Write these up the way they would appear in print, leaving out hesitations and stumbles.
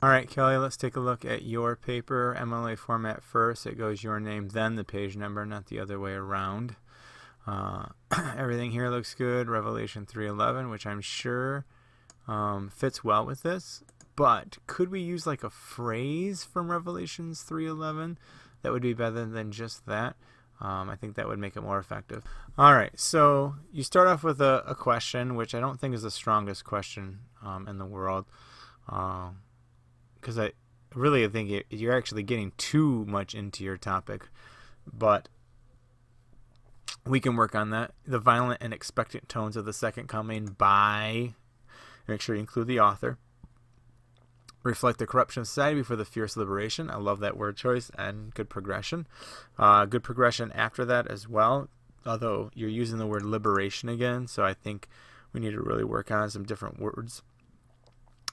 All right, Kelly, let's take a look at your paper. MLA format first. It goes your name, then the page number, not the other way around. Uh, Everything here looks good. Revelation 3:11, which I'm sure fits well with this. But could we use like a phrase from Revelations 3:11 that would be better than just that? I think that would make it more effective. All right, so you start off with a question, which I don't think is the strongest question in the world. Because I really think you're actually getting too much into your topic, but we can work on that. The violent and expectant tones of the second coming by, make sure you include the author, reflect the corruption of society before the fierce liberation. I love that word choice, and good progression. Good progression after that as well, although you're using the word liberation again, so I think we need to really work on some different words.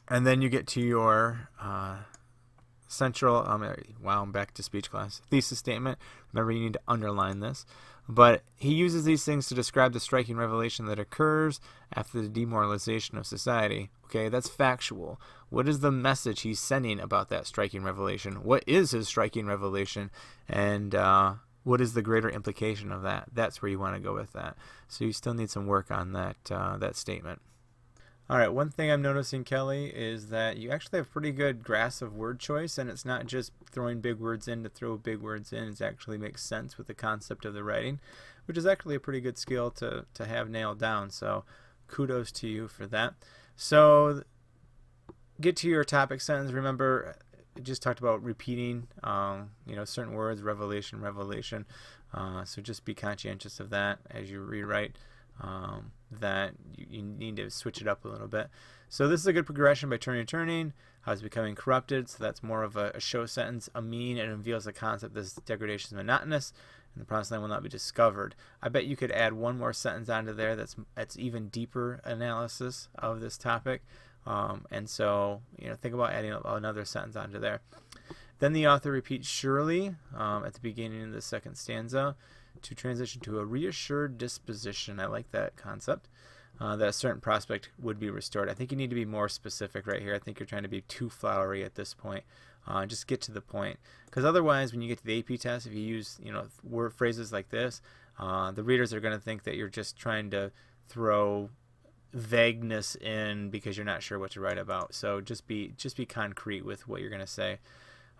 And then you get to your central, wow, I'm back to speech class, thesis statement. Remember, you need to underline this. But he uses these things to describe the striking revelation that occurs after the demoralization of society. Okay, that's factual. What is the message he's sending about that striking revelation? What is his striking revelation? And what is the greater implication of that? That's where you want to go with that. So you still need some work on that statement. All right, one thing I'm noticing, Kelly, is that you actually have pretty good grasp of word choice, and it's not just throwing big words in to throw big words in. It actually makes sense with the concept of the writing, which is actually a pretty good skill to have nailed down. So kudos to you for that. So get to your topic sentence. Remember, I just talked about repeating, certain words, revelation, revelation. So just be conscientious of that as you rewrite. That you need to switch it up a little bit. So this is a good progression by turning, how it's becoming corrupted. So that's more of a show sentence. Amin, it reveals the concept this degradation is monotonous, and the promised land will not be discovered. I bet you could add one more sentence onto there that's even deeper analysis of this topic. And so think about adding another sentence onto there. Then the author repeats surely at the beginning of the second stanza, to transition to a reassured disposition. I like that concept, that a certain prospect would be restored. I think you need to be more specific right here. I think you're trying to be too flowery at this point. Just get to the point, because otherwise when you get to the AP test, if you use word phrases like this, the readers are going to think that you're just trying to throw vagueness in because you're not sure what to write about. So just be concrete with what you're going to say.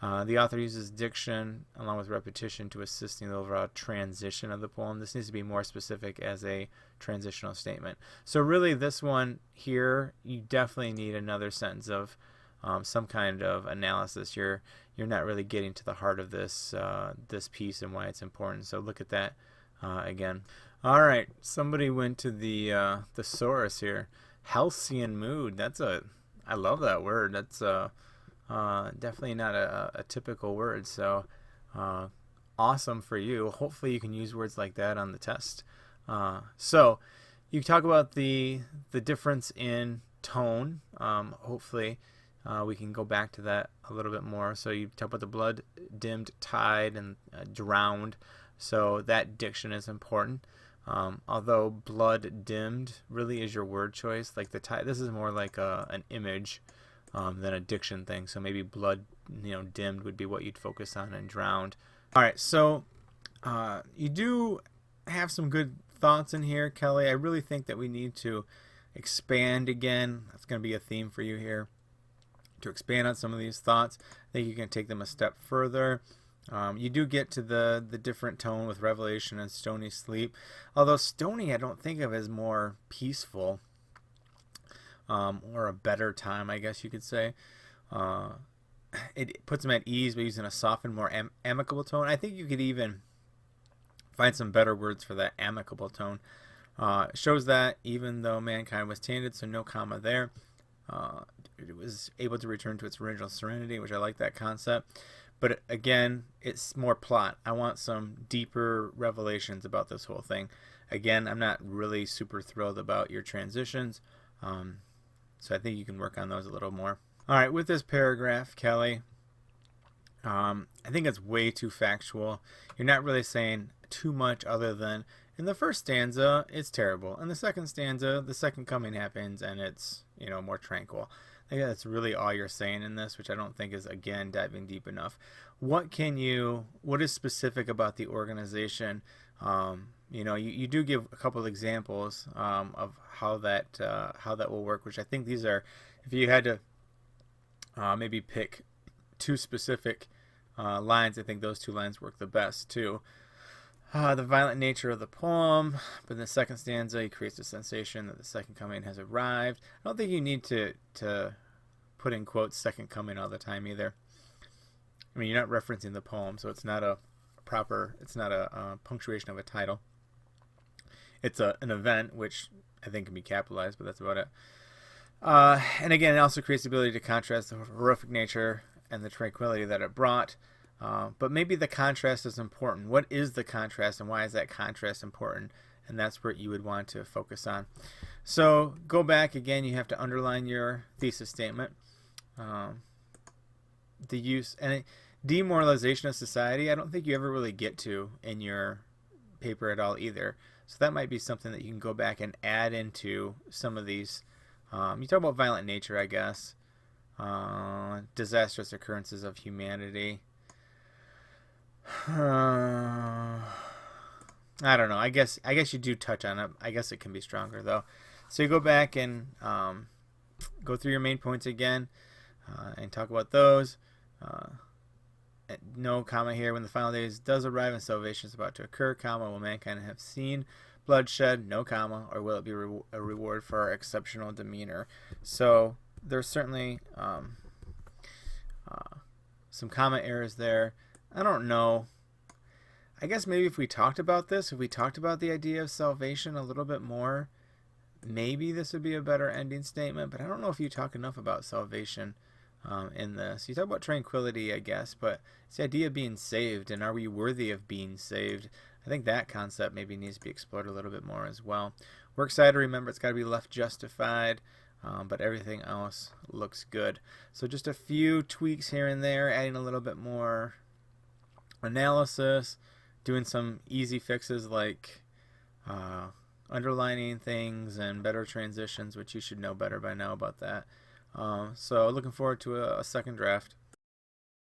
The author uses diction along with repetition to assist in the overall transition of the poem. This needs to be more specific as a transitional statement. So really this one here, you definitely need another sentence of some kind of analysis. You're not really getting to the heart of this piece and why it's important. So look at that again. All right, somebody went to the thesaurus here. Halcyon mood. I love that word. That's definitely not a typical word, so awesome for you. Hopefully you can use words like that on the test. So you talk about the difference in tone. Hopefully we can go back to that a little bit more. So you talk about the blood dimmed, tide, and drowned. So that diction is important. Although blood dimmed really is your word choice. Like the tide, this is more like an image than a diction thing. So maybe blood, dimmed would be what you'd focus on, and drowned. All right, so you do have some good thoughts in here, Kelly. I really think that we need to expand again. That's going to be a theme for you here, to expand on some of these thoughts. I think you can take them a step further. You do get to the different tone with revelation and stony sleep. Although stony I don't think of as more peaceful. Or a better time, I guess you could say. It puts them at ease by using a softened, more amicable tone. I think you could even find some better words for that amicable tone. Shows that even though mankind was tainted, so no comma there, it was able to return to its original serenity, which I like that concept. But again, it's more plot. I want some deeper revelations about this whole thing. Again, I'm not really super thrilled about your transitions. So I think you can work on those a little more. All right, with this paragraph, Kelly, I think it's way too factual. You're not really saying too much other than, in the first stanza, it's terrible. In the second stanza, the second coming happens and it's, more tranquil. I think that's really all you're saying in this, which I don't think is, again, diving deep enough. What is specific about the organization? You do give a couple of examples of how that will work, which I think these are, if you had to maybe pick two specific lines, I think those two lines work the best too. The violent nature of the poem, but in the second stanza, he creates a sensation that the second coming has arrived. I don't think you need to put in quotes "second coming" all the time either. I mean, you're not referencing the poem, so it's not a punctuation of a title. It's an event, which I think can be capitalized, but that's about it. And again, it also creates the ability to contrast the horrific nature and the tranquility that it brought. But maybe the contrast is important. What is the contrast, and why is that contrast important? And that's what you would want to focus on. So go back again. You have to underline your thesis statement. The use and demoralization of society, I don't think you ever really get to in your paper at all either. So that might be something that you can go back and add into some of these. You talk about violent nature, I guess. Disastrous occurrences of humanity. I don't know. I guess you do touch on it. I guess it can be stronger though. So you go back and go through your main points again and talk about those. No comma here. When the final days does arrive and salvation is about to occur, comma, will mankind have seen bloodshed? No comma. Or will it be a reward for our exceptional demeanor? So there's certainly some comma errors there. I don't know. I guess maybe if we talked about the idea of salvation a little bit more, maybe this would be a better ending statement. But I don't know if you talk enough about salvation in this. You talk about tranquility, I guess, but it's the idea of being saved, and are we worthy of being saved? I think that concept maybe needs to be explored a little bit more as well. Works side, remember, it's got to be left justified. But everything else looks good. So just a few tweaks here and there, adding a little bit more analysis, doing some easy fixes like underlining things and better transitions, which you should know better by now about that. So looking forward to a second draft.